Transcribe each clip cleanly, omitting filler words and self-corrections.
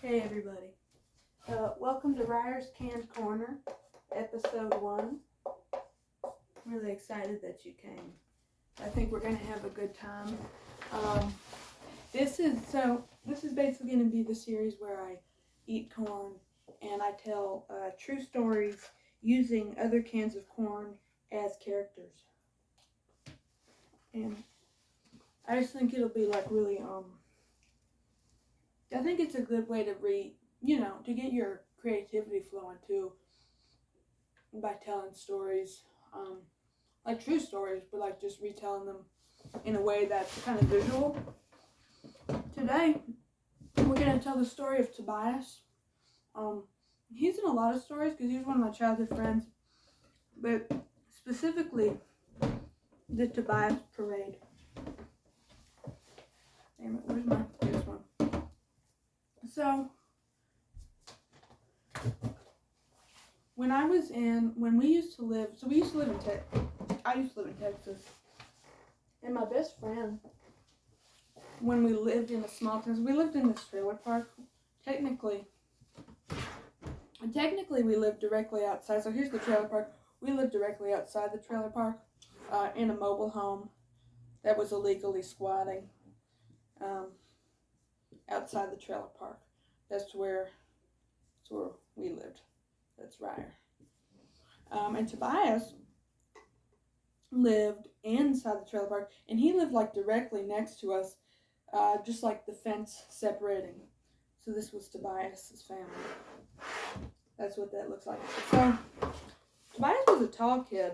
Hey everybody, welcome to REIER'S Canned Corner, episode 1. I'm really excited that you came. I think we're going to have a good time. This is basically going to be the series where I eat corn and I tell true stories using other cans of corn as characters. And I just think it'll be like really, I think it's a good way to to get your creativity flowing too, by telling stories, like true stories, but like just retelling them in a way that's kind of visual. Today, we're going to tell the story of Tobias. He's in a lot of stories because he's one of my childhood friends, but specifically the Tobias Parade. Damn it, where's this one? So, we used to live in I used to live in Texas, and my best friend, when we lived in a small town, we lived in this trailer park. Technically we lived directly outside. So here's the trailer park. We lived directly outside the trailer park, in a mobile home that was illegally squatting outside the trailer park. That's where we lived. That's REIER. And Tobias lived inside the trailer park, and he lived like directly next to us, just like the fence separating. So this was Tobias's family. That's what that looks like. So Tobias was a tall kid.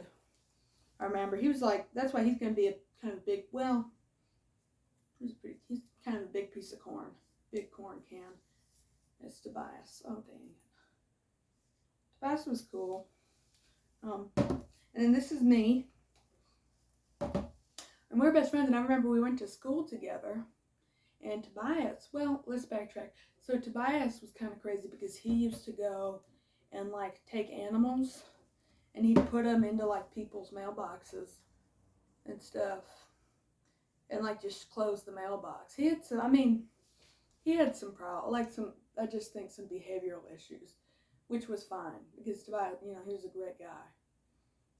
I remember he was like, that's why he's going to be a kind of big. Well, he's kind of a big piece of corn, big corn can. It's Tobias. Oh dang it. Tobias was cool. And then this is me. And we're best friends, and I remember we went to school together. And Tobias, well, let's backtrack. So Tobias was kind of crazy because he used to go and like take animals and he'd put them into like people's mailboxes and stuff and like just close the mailbox. He had some I just think some behavioral issues, which was fine because Tobias, he was a great guy.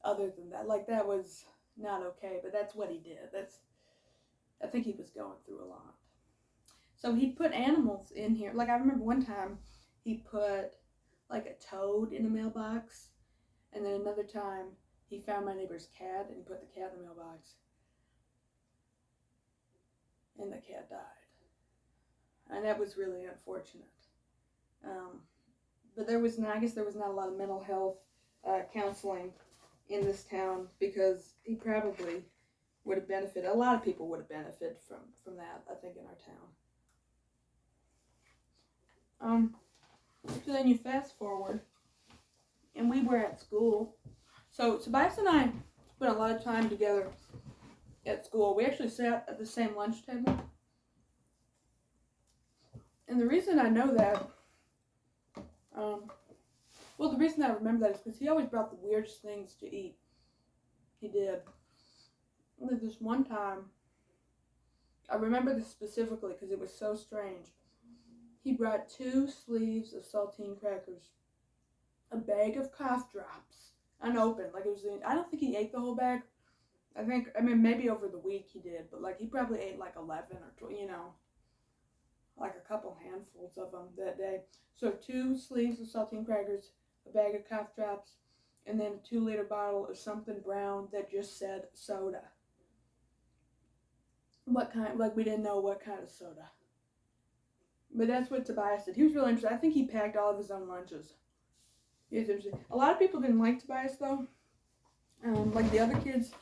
Other than that, like that was not okay, but that's what he did. I think he was going through a lot. So he'd put animals in here. Like I remember one time he put like a toad in a mailbox, and then another time he found my neighbor's cat and he put the cat in the mailbox, and the cat died. And that was really unfortunate. But I guess there was not a lot of mental health counseling in this town because he probably would have benefited. A lot of people would have benefited from that, I think, in our town. So then you fast forward, and we were at school. So Tobias and I spent a lot of time together at school. We actually sat at the same lunch table. And the reason I know that, the reason I remember that is because he always brought the weirdest things to eat. He did. Like this one time, I remember this specifically because it was so strange. He brought 2 sleeves of saltine crackers, a bag of cough drops, unopened. Like I don't think he ate the whole bag. Maybe over the week he did, but like he probably ate like 11 or 12, like a couple handfuls of them that day. So 2 sleeves of saltine crackers, a bag of cough drops, and then a 2-liter bottle of something brown that just said soda. What kind? Like we didn't know what kind of soda. But that's what Tobias did. He was really interesting. I think he packed all of his own lunches. He was interesting. A lot of people didn't like Tobias though. Like the other kids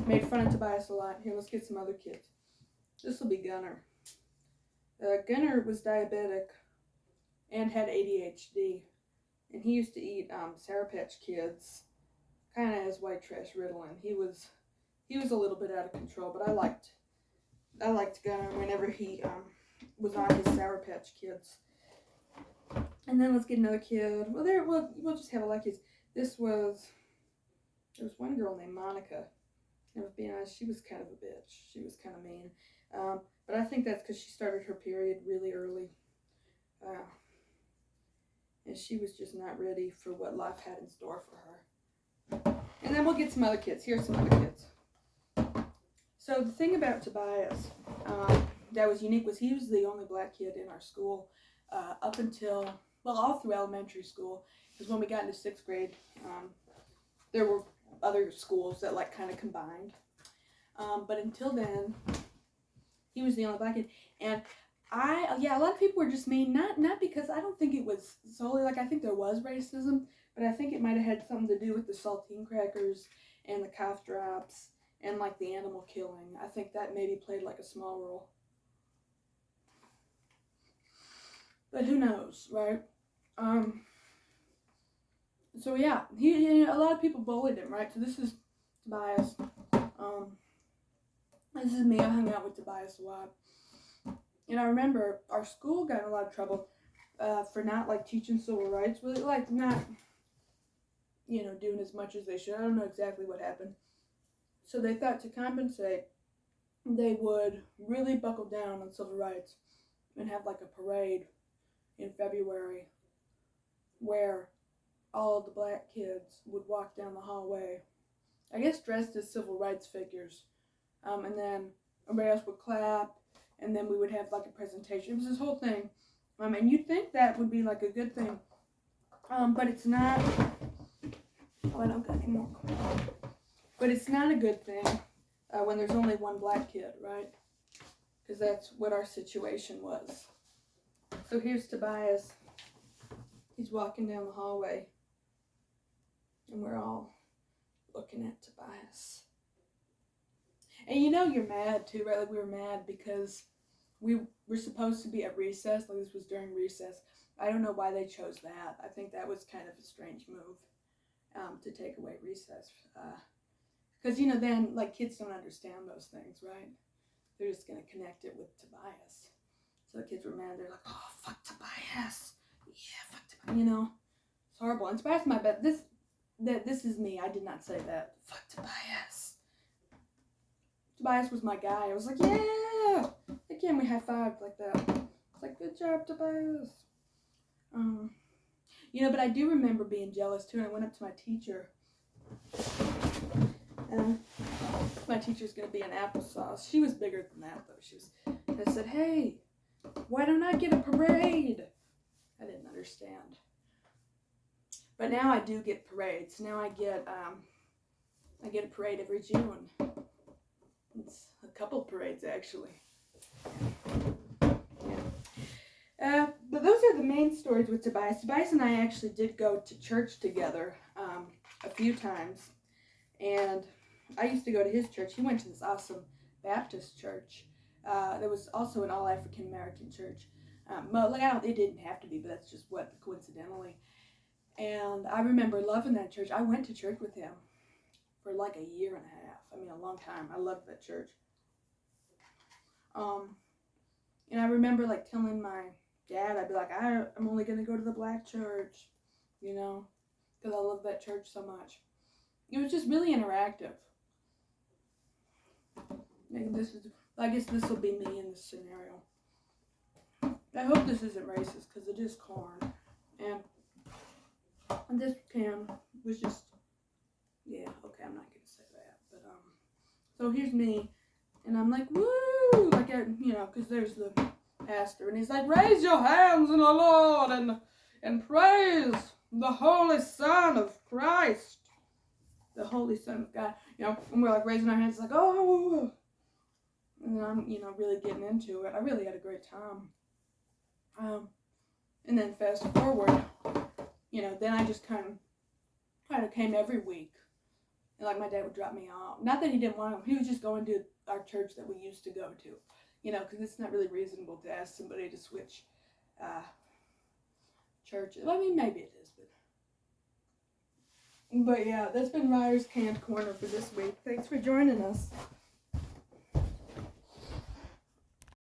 made fun of Tobias a lot. Here, let's get some other kids. This will be Gunner. Gunner was diabetic and had ADHD, and he used to eat Sour Patch Kids, kind of as white trash Ritalin. He was a little bit out of control, but I liked Gunner whenever he was on his Sour Patch Kids. And then let's get another kid. We'll just have a lot of kids. There was one girl named Monica. And to be honest, she was kind of a bitch. She was kind of mean. But I think that's because she started her period really early. And she was just not ready for what life had in store for her. And then we'll get some other kids. Here's some other kids. So the thing about Tobias that was unique was he was the only black kid in our school up until, well, all through elementary school. Because when we got into 6th grade, there were other schools that like kind of combined. But until then, he was the only black kid. And a lot of people were just mean, not because I don't think it was solely, like I think there was racism, but I think it might have had something to do with the saltine crackers and the cough drops and like the animal killing. I think that maybe played like a small role. But who knows, right? So yeah, he a lot of people bullied him, right? So this is Tobias. This is me. I hung out with Tobias a lot. And I remember our school got in a lot of trouble for not like teaching civil rights, really like not, doing as much as they should. I don't know exactly what happened. So they thought to compensate, they would really buckle down on civil rights and have like a parade in February where all of the black kids would walk down the hallway, I guess dressed as civil rights figures. And then everybody else would clap, and then we would have like a presentation. It was this whole thing. And you'd think that would be like a good thing. But it's not. Oh, I don't got any more. But it's not a good thing when there's only one black kid, right? Because that's what our situation was. So here's Tobias. He's walking down the hallway. And we're all looking at Tobias. And you're mad too, right? Like we were mad because we were supposed to be at recess. Like this was during recess. I don't know why they chose that. I think that was kind of a strange move to take away recess. Because, then like kids don't understand those things, right? They're just going to connect it with Tobias. So the kids were mad. They're like, oh, fuck Tobias. Yeah, fuck Tobias. It's horrible. And Tobias, my bad. This is me. I did not say that. Fuck Tobias. Tobias was my guy. I was like, yeah! Again, we high-fived like that. It's like, good job, Tobias. But I do remember being jealous, too, and I went up to my teacher. My teacher's going to be an applesauce. She was bigger than that, though. And I said, hey, why don't I get a parade? I didn't understand. But now I do get parades. Now I get a parade every June. It's a couple parades, actually. Yeah. But those are the main stories with Tobias. Tobias and I actually did go to church together a few times. And I used to go to his church. He went to this awesome Baptist church. There was also an all-African American church. It didn't have to be, but that's just what, coincidentally. And I remember loving that church. I went to church with him for like a year and a half. A long time. I loved that church. And I remember like telling my dad, I'd be like, I'm only going to go to the black church, because I love that church so much. It was just really interactive. And I guess this will be me in this scenario. I hope this isn't racist because it is corn. And this can was just, yeah, okay, I'm not going to say that. But, so here's me. And I'm like, woo! Like, because there's the pastor. And he's like, raise your hands in the Lord and praise the Holy Son of Christ. The Holy Son of God. And we're like raising our hands like, oh. And I'm, really getting into it. I really had a great time. And then fast forward, then I just kind of came every week. And like my dad would drop me off. Not that he didn't want to. He was just going to our church that we used to go to. Because it's not really reasonable to ask somebody to switch churches. Maybe it is. But yeah, that's been REIER'S Canned Corner for this week. Thanks for joining us.